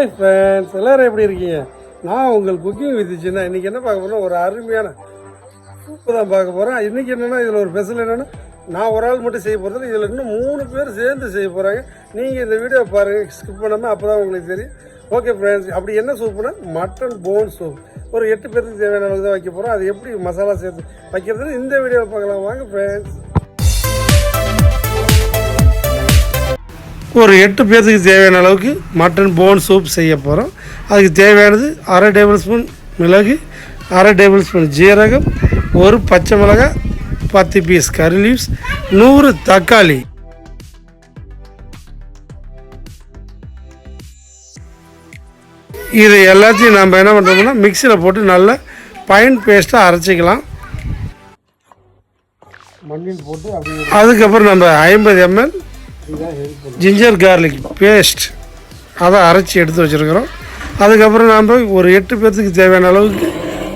Hi friends, எல்லோரும் எப்படி இருக்கீங்க? நான் உங்கள் குக்கிங் வித்துச்சுன்னா இன்றைக்கி என்ன பார்க்க போகிறோம், ஒரு அருமையான சூப்பு தான் பார்க்க போகிறேன். இன்றைக்கி என்னென்னா இதில் ஒரு ஸ்பெஷல் என்னென்னா, நான் ஒரு ஆள் மட்டும் செய்ய போகிறது, இதில் இன்னும் 3 பேர் சேர்ந்து செய்ய போகிறாங்க. நீங்கள் இந்த வீடியோ பாருங்கள், ஸ்கிப் பண்ணாமல், அப்போ தான் உங்களுக்கு தெரியும். ஓகே ஃப்ரெண்ட்ஸ், அப்படி என்ன சூப்புனா மட்டன் போன் சூப். ஒரு 8 பேருக்கு தேவையான அளவுக்கு தான் வைக்க போகிறோம். அது எப்படி மசாலா சேர்த்து வைக்கிறதுன்னு இந்த வீடியோவில் பார்க்கலாம். வாங்க ஃப்ரெண்ட்ஸ். ஒரு 8 பேர்த்துக்கு தேவையான அளவுக்கு மட்டன் போன் சூப் செய்ய போகிறோம். அதுக்கு தேவையானது 1/2 டேபிள் ஸ்பூன் மிளகு, 1/2 டேபிள் ஸ்பூன் ஜீரகம், ஒரு பச்சை மிளகாய், 10 பீஸ் கறி லீவ்ஸ், 100 தக்காளி. இது எல்லாத்தையும் நம்ம என்ன பண்ணுறோம்னா மிக்சியில் போட்டு நல்லா ஃபைன் பேஸ்ட்டாக அரைச்சிக்கலாம். மண்ணில் போட்டு அதுக்கப்புறம் நம்ம 50 ml ஜிஞ்சர் கார்லிக் பேஸ்ட் அதை அரைச்சி எடுத்து வச்சுருக்கிறோம். அதுக்கப்புறம் நாம் ஒரு 8 பேர்த்துக்கு தேவையான அளவுக்கு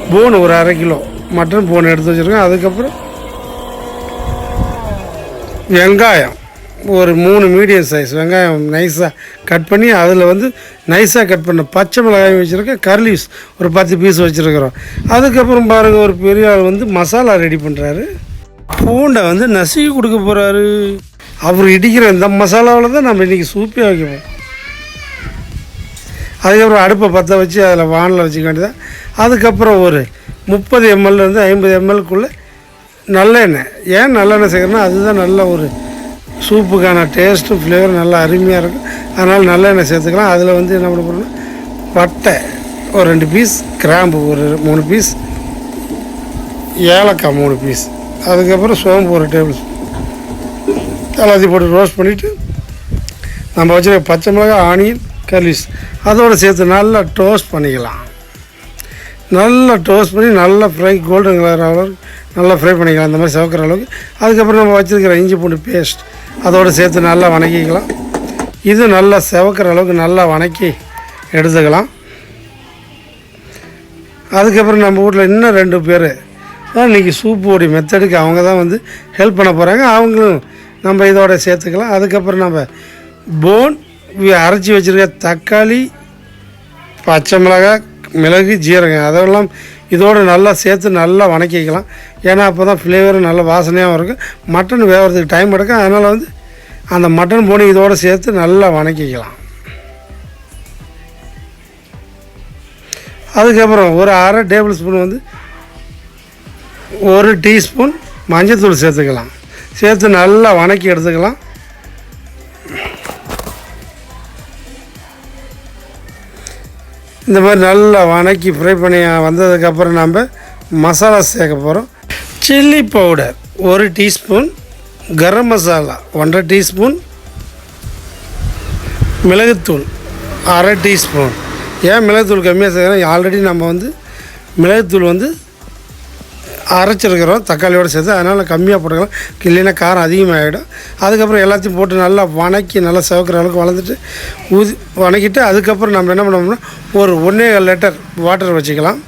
போன் ஒரு 1/2 கிலோ மட்டன் போன் எடுத்து வச்சுருக்கோம். அதுக்கப்புறம் வெங்காயம் ஒரு 3 மீடியம் சைஸ் வெங்காயம் நைஸாக கட் பண்ணி, அதில் நைஸாக கட் பண்ண பச்சை மிளகாய் வச்சுருக்கேன். கர்லீவ்ஸ் ஒரு 10 பீஸ் வச்சுருக்கிறோம். அதுக்கப்புறம் பாருங்கள், ஒரு பெரிய ஆள் மசாலா ரெடி பண்ணுறாரு. பூண்டை நசுக்கி கொடுக்க போகிறாரு. அவர் இடிக்கிற இந்த மசாலாவில் தான் நம்ம இன்றைக்கி சூப்பே வைக்கணும். அதுக்கப்புறம் அடுப்பை பற்ற வச்சு அதில் வானில் வச்சுக்க வேண்டியதான். அதுக்கப்புறம் ஒரு 30 ml 50 mlக்குள்ளே நல்லெண்ணெய். ஏன் நல்லெண்ணெய் சேர்க்கணும்னா அதுதான் நல்ல ஒரு சூப்புக்கான டேஸ்ட்டும் ஃப்ளேவரும் நல்லா அருமையாக இருக்கும். அதனால் நல்லெண்ணெய் சேர்த்துக்கலாம். அதில் என்ன பண்ண போகிறோம்னா பட்டை ஒரு 2 பீஸ், கிராம்பு ஒரு 3 பீஸ், ஏலக்காய் 3 பீஸ், அதுக்கப்புறம் சோம்பு ஒரு டேபிள் ஸ்பூன் எல்லாத்தையும் போட்டு ரோஸ்ட் பண்ணிவிட்டு நம்ம வச்சுருக்க பச்சை மிளகாய், ஆனியன், கர்லீவ்ஸ் அதோடு சேர்த்து நல்லா டோஸ்ட் பண்ணிக்கலாம். நல்லா டோஸ்ட் பண்ணி நல்லா ஃப்ரை கோல்டன் கலர் அளவுக்கு நல்லா ஃப்ரை பண்ணிக்கலாம், இந்த மாதிரி சவக்கிற அளவுக்கு. அதுக்கப்புறம் நம்ம வச்சுருக்கிற இஞ்சி பூண்டு பேஸ்ட் அதோடு சேர்த்து நல்லா வணக்கிக்கலாம். இது நல்லா செவக்கிற அளவுக்கு நல்லா வணக்கி எடுத்துக்கலாம். அதுக்கப்புறம் நம்ம வீட்டில் இன்னும் 2 பேர் தான் இன்றைக்கி சூப்போடைய மெத்தடுக்கு அவங்க தான் ஹெல்ப் பண்ண போகிறாங்க. அவங்களும் நம்ம இதோட சேர்த்துக்கலாம். அதுக்கப்புறம் நம்ம போன் அரைச்சி வச்சுருக்க தக்காளி, பச்சை மிளகாய், மிளகு, ஜீரகம் அதெல்லாம் இதோடு நல்லா சேர்த்து நல்லா வணக்கிக்கலாம். ஏன்னா அப்போ தான் ஃப்ளேவரும் நல்ல வாசனையாகவும் இருக்கும். மட்டன் வேகிறதுக்கு டைம் எடுக்கும். அதனால் அந்த மட்டன் போனி இதோடு சேர்த்து நல்லா வணக்கிக்கலாம். அதுக்கப்புறம் ஒரு 1/2 டேபிள் ஸ்பூன் 1 டீஸ்பூன் மஞ்சள்தூள் சேர்த்துக்கலாம். சேர்த்து நல்லா வணக்கி எடுத்துக்கலாம். இந்த மாதிரி நல்லா வணக்கி ஃப்ரை பண்ணி வந்ததுக்கப்புறம் நம்ம மசாலா சேர்க்க போகிறோம். Chilli powder 1 teaspoon, garam masala 1/2 teaspoon, மிளகுத்தூள் 1/2 டீஸ்பூன். ஏன் மிளகுத்தூள் கம்மியாக சேர்க்குறோம், ஆல்ரெடி நம்ம மிளகுத்தூள் அரைச்சிருக்கிறோம் தக்காளியோடு சேர்த்து, அதனால் கம்மியாக போட்டுக்கலாம். இல்லைன்னா காரம் அதிகமாகிடும். அதுக்கப்புறம் எல்லாத்தையும் போட்டு நல்லா வணக்கி நல்லா செவக்கிற அளவுக்கு வளர்ந்துட்டு வணக்கிட்டு அதுக்கப்புறம் நம்ம என்ன பண்ணோம்னா ஒரு 1.25 லிட்டர் வாட்டர் வச்சுக்கலாம்.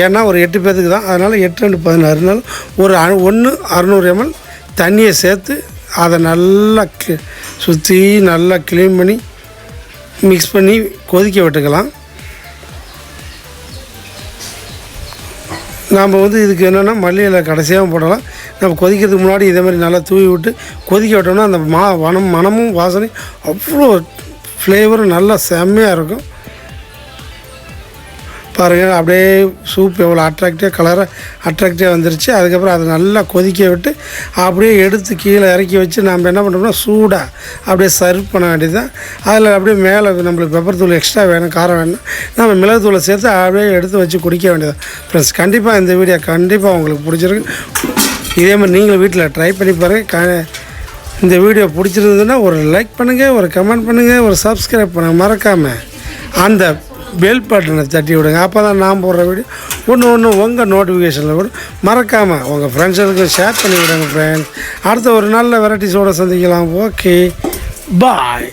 ஏன்னா ஒரு 8 பேர்த்துக்கு தான், அதனால் 8 2 16 ஒரு 600 ml தண்ணியை சேர்த்து அதை நல்லா சுற்றி நல்லா க்ளீன் பண்ணி மிக்ஸ் பண்ணி கொதிக்க விட்டுக்கலாம். நாம் இதுக்கு என்னென்னா மல்லி இலை கடைசியாகவும் போடலாம். நம்ம கொதிக்கிறதுக்கு முன்னாடி இதே மாதிரி நல்லா தூவி விட்டு கொதிக்க விட்டோம்னா அந்த மனமும் வாசனையும் அவ்வளோ ஃப்ளேவரும் நல்லா செம்மையாக இருக்கும். பாருங்கள், அப்படியே சூப் எவ்வளோ அட்ராக்டிவாக வந்துருச்சு. அதுக்கப்புறம் அதை நல்லா கொதிக்க விட்டு அப்படியே எடுத்து கீழே இறக்கி வச்சு நம்ம என்ன பண்ணுறோம்னா சூடாக அப்படியே சர்வ் பண்ண வேண்டியது தான். அதில் அப்படியே மேலே நம்மளுக்கு பெப்பர் தூள் எக்ஸ்ட்ரா வேணும், காரம் வேணும், நம்ம மிளகுத்தூளை சேர்த்து அப்படியே எடுத்து வச்சு குடிக்க வேண்டியது. ப்ளஸ் கண்டிப்பாக இந்த வீடியோ கண்டிப்பாக உங்களுக்கு பிடிச்சிருக்கு. இதே மாதிரி நீங்களும் வீட்டில் ட்ரை பண்ணி பாருங்கள். இந்த வீடியோ பிடிச்சிருந்ததுன்னா ஒரு லைக் பண்ணுங்கள், ஒரு கமெண்ட் பண்ணுங்கள், ஒரு சப்ஸ்கிரைப் பண்ணுங்கள். மறக்காமல் அந்த பெல் பட்டனை தட்டி விடுங்க. அப்போ தான் நான் போடுற வீடியோ ஒன்று உங்கள் நோட்டிஃபிகேஷனில் விடும். மறக்காமல் உங்கள் ஃப்ரெண்ட்ஸுக்கு ஷேர் பண்ணி விடுங்க ஃப்ரெண்ட்ஸ். அடுத்த ஒரு நல்ல வெரைட்டிஸோடு சந்திக்கலாம். ஓகே, பாய்.